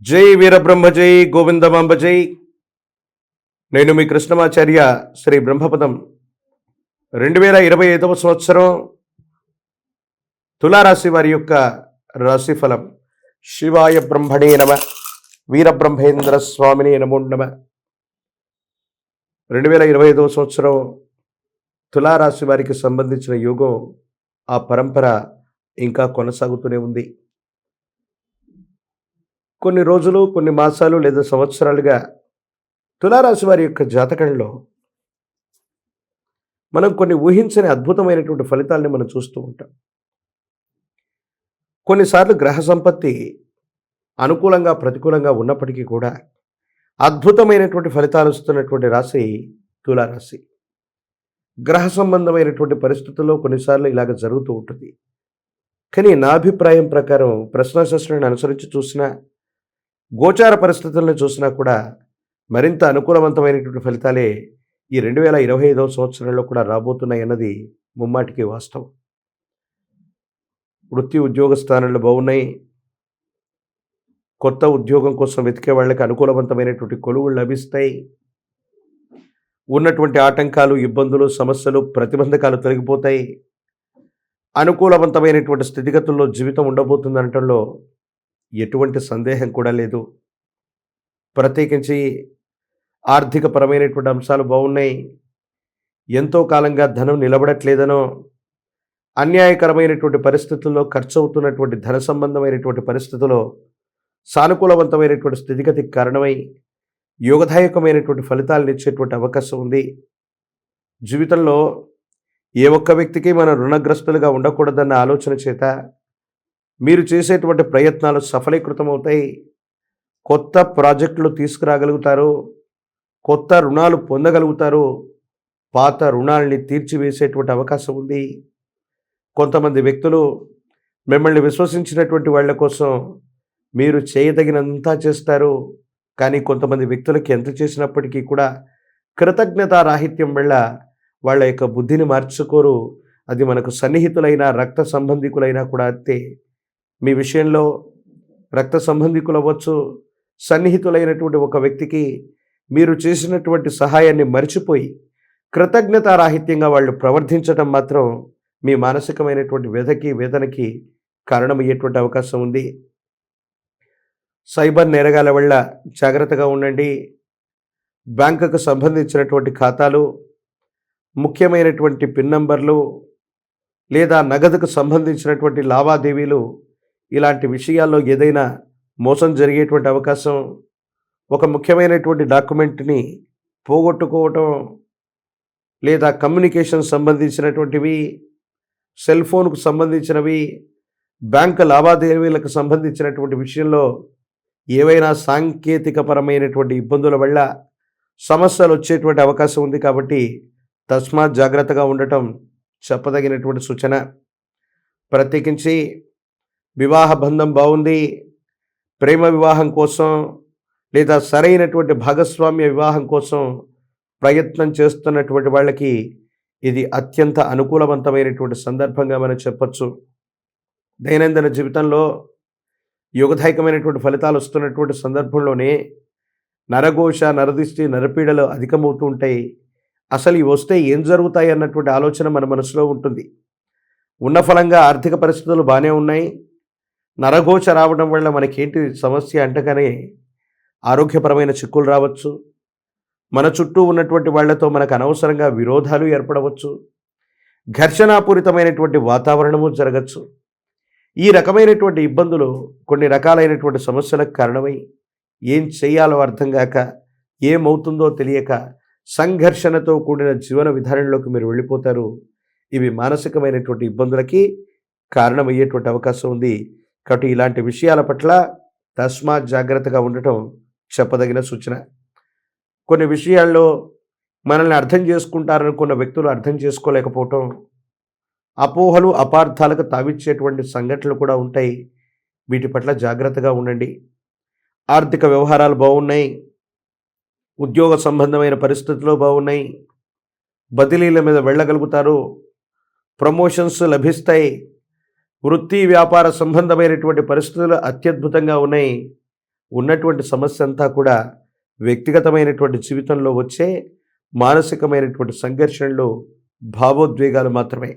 జై వీరబ్రహ్మ జై గోవిందమాంబ జై. నేను మీ కృష్ణమాచార్య. శ్రీ బ్రహ్మపదం 2025 సంవత్సరం తులారాశి వారి యొక్క రాశిఫలం. శివాయ బ్రహ్మణే నమ, వీరబ్రహ్మేంద్ర స్వామిని నమో నమ. 2025 సంవత్సరం తులారాశి వారికి సంబంధించిన యోగం, ఆ పరంపర ఇంకా కొనసాగుతూనే ఉంది. కొన్ని రోజులు, కొన్ని మాసాలు లేదా సంవత్సరాలుగా తులారాశి వారి యొక్క జాతకంలో మనం కొన్ని ఊహించని అద్భుతమైనటువంటి ఫలితాలని మనం చూస్తూ ఉంటాం. కొన్నిసార్లు గ్రహ సంపత్తి అనుకూలంగా ప్రతికూలంగా ఉన్నప్పటికీ కూడా అద్భుతమైనటువంటి ఫలితాలు వస్తున్నటువంటి రాశి తులారాశి. గ్రహ సంబంధమైనటువంటి పరిస్థితుల్లో కొన్నిసార్లు ఇలాగ జరుగుతూ ఉంటుంది. కానీ నా అభిప్రాయం ప్రకారం ప్రశ్నాశాస్త్రాన్ని అనుసరించి చూసినా, గోచార పరిస్థితులను చూసినా కూడా మరింత అనుకూలవంతమైనటువంటి ఫలితాలే ఈ 2025 సంవత్సరంలో కూడా రాబోతున్నాయి అన్నది ముమ్మాటికి వాస్తవం. వృత్తి ఉద్యోగ స్థానాలు బాగున్నాయి. కొత్త ఉద్యోగం కోసం వెతికే వాళ్ళకి అనుకూలవంతమైనటువంటి కొలువులు లభిస్తాయి. ఉన్నటువంటి ఆటంకాలు, ఇబ్బందులు, సమస్యలు, ప్రతిబంధకాలు తొలగిపోతాయి. అనుకూలవంతమైనటువంటి స్థితిగతుల్లో జీవితం ఉండబోతుందనటంలో ఎటువంటి సందేహం కూడా లేదు. ప్రత్యేకించి ఆర్థిక పరమైనటువంటి అంశాలు బాగున్నాయి. ఎంతో కాలంగా ధనం నిలబడట్లేదనో, అన్యాయకరమైనటువంటి పరిస్థితుల్లో ఖర్చు అవుతున్నటువంటి ధన సంబంధమైనటువంటి పరిస్థితుల్లో సానుకూలవంతమైనటువంటి స్థితిగతికి కారణమై యోగదాయకమైనటువంటి ఫలితాలను ఇచ్చేటువంటి అవకాశం ఉంది. జీవితంలో ఏ ఒక్క వ్యక్తికి మనం రుణగ్రస్తులుగా ఉండకూడదన్న ఆలోచన చేత మీరు చేసేటువంటి ప్రయత్నాలు సఫలీకృతమవుతాయి. కొత్త ప్రాజెక్టులు తీసుకురాగలుగుతారు. కొత్త రుణాలు పొందగలుగుతారు. పాత రుణాలని తీర్చివేసేటువంటి అవకాశం ఉంది. కొంతమంది వ్యక్తులు మిమ్మల్ని విశ్వసించినటువంటి వాళ్ళ కోసం మీరు చేయదగినంతా చేస్తారు. కానీ కొంతమంది వ్యక్తులకి ఎంత చేసినప్పటికీ కూడా కృతజ్ఞతారాహిత్యం వల్ల వాళ్ళ యొక్క బుద్ధిని మార్చుకోరు. అది మనకు సన్నిహితులైన రక్త సంబంధికులైనా కూడా అంతే. మీ విషయంలో రక్త సంబంధికులు అవ్వచ్చు, సన్నిహితులైనటువంటి ఒక వ్యక్తికి మీరు చేసినటువంటి సహాయాన్ని మరిచిపోయి కృతజ్ఞతారాహిత్యంగా వాళ్ళు ప్రవర్తించడం మాత్రం మీ మానసికమైనటువంటి వేదనకి కారణమయ్యేటువంటి అవకాశం ఉంది. సైబర్ నేరగాల వల్ల జాగ్రత్తగా ఉండండి. బ్యాంకుకు సంబంధించినటువంటి ఖాతాలు, ముఖ్యమైనటువంటి పిన్ నంబర్లు లేదా నగదుకు సంబంధించినటువంటి లావాదేవీలు, ఇలాంటి విషయాల్లో ఏదైనా మోసం జరిగేటువంటి అవకాశం, ఒక ముఖ్యమైనటువంటి డాక్యుమెంట్ని పోగొట్టుకోవటం, లేదా కమ్యూనికేషన్ సంబంధించినటువంటివి, సెల్ ఫోన్కు సంబంధించినవి, బ్యాంకు లావాదేవీలకు సంబంధించినటువంటి విషయంలో ఏవైనా సాంకేతికపరమైనటువంటి ఇబ్బందుల వల్ల సమస్యలు వచ్చేటువంటి అవకాశం ఉంది. కాబట్టి తస్మాత్ జాగ్రత్తగా ఉండటం చెప్పదగినటువంటి సూచన. ప్రత్యేకించి వివాహ బంధం బాగుంది. ప్రేమ వివాహం కోసం లేదా సరైనటువంటి భాగస్వామ్య వివాహం కోసం ప్రయత్నం చేస్తున్నటువంటి వాళ్ళకి ఇది అత్యంత అనుకూలవంతమైనటువంటి సందర్భంగా మనం చెప్పచ్చు. దైనందిన జీవితంలో యోగదాయకమైనటువంటి ఫలితాలు వస్తున్నటువంటి సందర్భంలోనే నరఘోష, నరదిష్టి, నరపీడలు అధికమవుతూ ఉంటాయి. అసలు ఇవి వస్తే ఏం జరుగుతాయి అన్నటువంటి ఆలోచన మన మనసులో ఉంటుంది. ఉన్న ఫలంగా ఆర్థిక పరిస్థితులు బాగానే ఉన్నాయి. నరఘోష రావడం వల్ల మనకేంటి సమస్య అంటగానే ఆరోగ్యపరమైన చిక్కులు రావచ్చు. మన చుట్టూ ఉన్నటువంటి వాళ్లతో మనకు అనవసరంగా విరోధాలు ఏర్పడవచ్చు. ఘర్షణాపూరితమైనటువంటి వాతావరణము జరగచ్చు. ఈ రకమైనటువంటి ఇబ్బందులు కొన్ని రకాలైనటువంటి సమస్యలకు కారణమై ఏం చేయాలో అర్థం కాక, ఏమవుతుందో తెలియక సంఘర్షణతో కూడిన జీవన విధానంలోకి మీరు వెళ్ళిపోతారు. ఇవి మానసికమైనటువంటి ఇబ్బందులకి కారణమయ్యేటువంటి అవకాశం ఉంది. కాబట్టి ఇలాంటి విషయాల పట్ల తస్మాత్ జాగ్రత్తగా ఉండటం చెప్పదగిన సూచన. కొన్ని విషయాల్లో మనల్ని అర్థం చేసుకుంటారనుకున్న వ్యక్తులు అర్థం చేసుకోలేకపోవటం, అపోహలు, అపార్థాలకు తావిచ్చేటువంటి సంఘటనలు కూడా ఉంటాయి. వీటి పట్ల జాగ్రత్తగా ఉండండి. ఆర్థిక వ్యవహారాలు బాగున్నాయి. ఉద్యోగ సంబంధమైన పరిస్థితులు బాగున్నాయి. బదిలీల మీద వెళ్ళగలుగుతారు. ప్రమోషన్స్ లభిస్తాయి. వృత్తి వ్యాపార సంబంధమైనటువంటి పరిస్థితులు అత్యద్భుతంగా ఉన్నాయి. ఉన్నటువంటి సమస్య అంతా కూడా వ్యక్తిగతమైనటువంటి జీవితంలో వచ్చే మానసికమైనటువంటి సంఘర్షణలు, భావోద్వేగాలు మాత్రమే.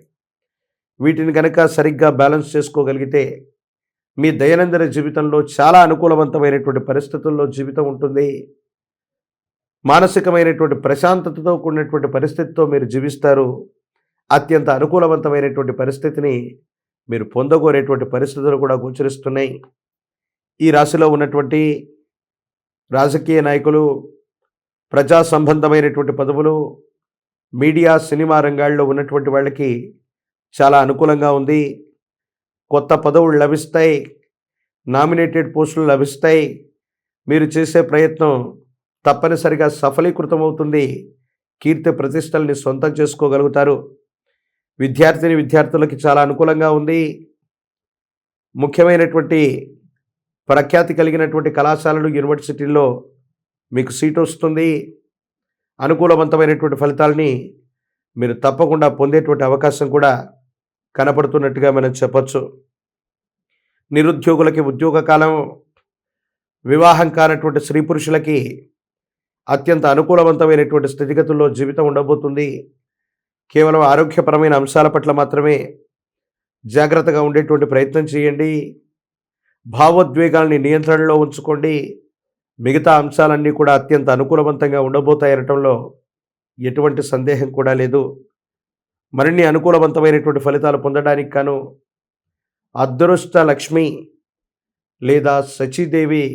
వీటిని కనుక సరిగ్గా బ్యాలెన్స్ చేసుకోగలిగితే మీ దైనందిన జీవితంలో చాలా అనుకూలవంతమైనటువంటి పరిస్థితుల్లో జీవితం ఉంటుంది. మానసికమైనటువంటి ప్రశాంతతతో కూడినటువంటి పరిస్థితితో మీరు జీవిస్తారు. అత్యంత అనుకూలవంతమైనటువంటి పరిస్థితిని మీరు పొందగోరేటువంటి పరిస్థితులు కూడా గోచరిస్తున్నాయి. ఈ రాశిలో ఉన్నటువంటి రాజకీయ నాయకులు, ప్రజా సంబంధమైనటువంటి పదవులు, మీడియా, సినిమా రంగాల్లో ఉన్నటువంటి వాళ్ళకి చాలా అనుకూలంగా ఉంది. కొత్త పదవులు లభిస్తాయి. నామినేటెడ్ పోస్టులు లభిస్తాయి. మీరు చేసే ప్రయత్నం తప్పనిసరిగా సఫలీకృతమవుతుంది. కీర్తి ప్రతిష్టల్ని సొంతం చేసుకోగలుగుతారు. విద్యార్థులకి చాలా అనుకూలంగా ఉంది. ముఖ్యమైనటువంటి ప్రఖ్యాతి కలిగినటువంటి కళాశాలలు, యూనివర్సిటీల్లో మీకు సీటు వస్తుంది. అనుకూలవంతమైనటువంటి ఫలితాలని మీరు తప్పకుండా పొందేటువంటి అవకాశం కూడా కనపడుతున్నట్టుగా మనం చెప్పచ్చు. నిరుద్యోగులకి ఉద్యోగ కాలం, వివాహం కానటువంటి స్త్రీ పురుషులకి అత్యంత అనుకూలవంతమైనటువంటి స్థితిగతుల్లో జీవితం ఉండబోతుంది. కేవలం ఆరోగ్యపరమైన అంశాల పట్ల మాత్రమే జాగ్రత్తగా ఉండేటువంటి ప్రయత్నం చేయండి. భావోద్వేగాల్ని నియంత్రణలో ఉంచుకోండి. మిగతా అంశాలన్నీ కూడా అత్యంత అనుకూలవంతంగా ఉండబోతాయనటంలో ఎటువంటి సందేహం కూడా లేదు. మరిన్ని అనుకూలవంతమైనటువంటి ఫలితాలు పొందడానికి గాను అదృష్ట లక్ష్మి లేదా శచీదేవి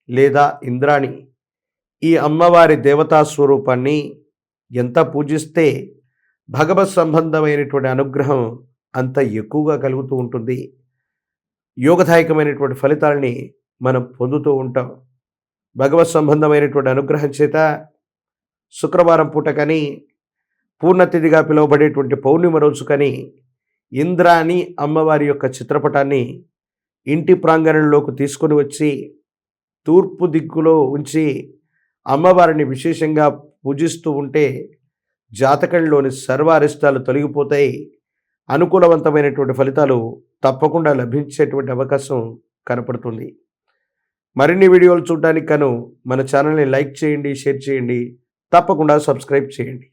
లేదా ఇంద్రాణి, ఈ అమ్మవారి దేవతా స్వరూపాన్ని ఎంత పూజిస్తే భగవత్ సంబంధమైనటువంటి అనుగ్రహం అంత ఎక్కువగా కలుగుతూ ఉంటుంది. యోగదాయకమైనటువంటి ఫలితాలని మనం పొందుతూ ఉంటాం. భగవత్ సంబంధమైనటువంటి అనుగ్రహం చేత శుక్రవారం పూట కానీ, పూర్ణతిథిగా పిలువబడేటువంటి పౌర్ణిమ రోజు కానీ ఇంద్రాణి అమ్మవారి యొక్క చిత్రపటాన్ని ఇంటి ప్రాంగణంలోకి తీసుకొని వచ్చి తూర్పు దిక్కులో ఉంచి అమ్మవారిని విశేషంగా పూజిస్తూ ఉంటే జాతకంలోని సర్వ అరిష్టాలు తొలగిపోతాయి. అనుకూలవంతమైనటువంటి ఫలితాలు తప్పకుండా లభించేటువంటి అవకాశం కనపడుతుంది. మరిన్ని వీడియోలు చూడడానికి గాను మన ఛానల్ని లైక్ చేయండి, షేర్ చేయండి, తప్పకుండా సబ్స్క్రైబ్ చేయండి.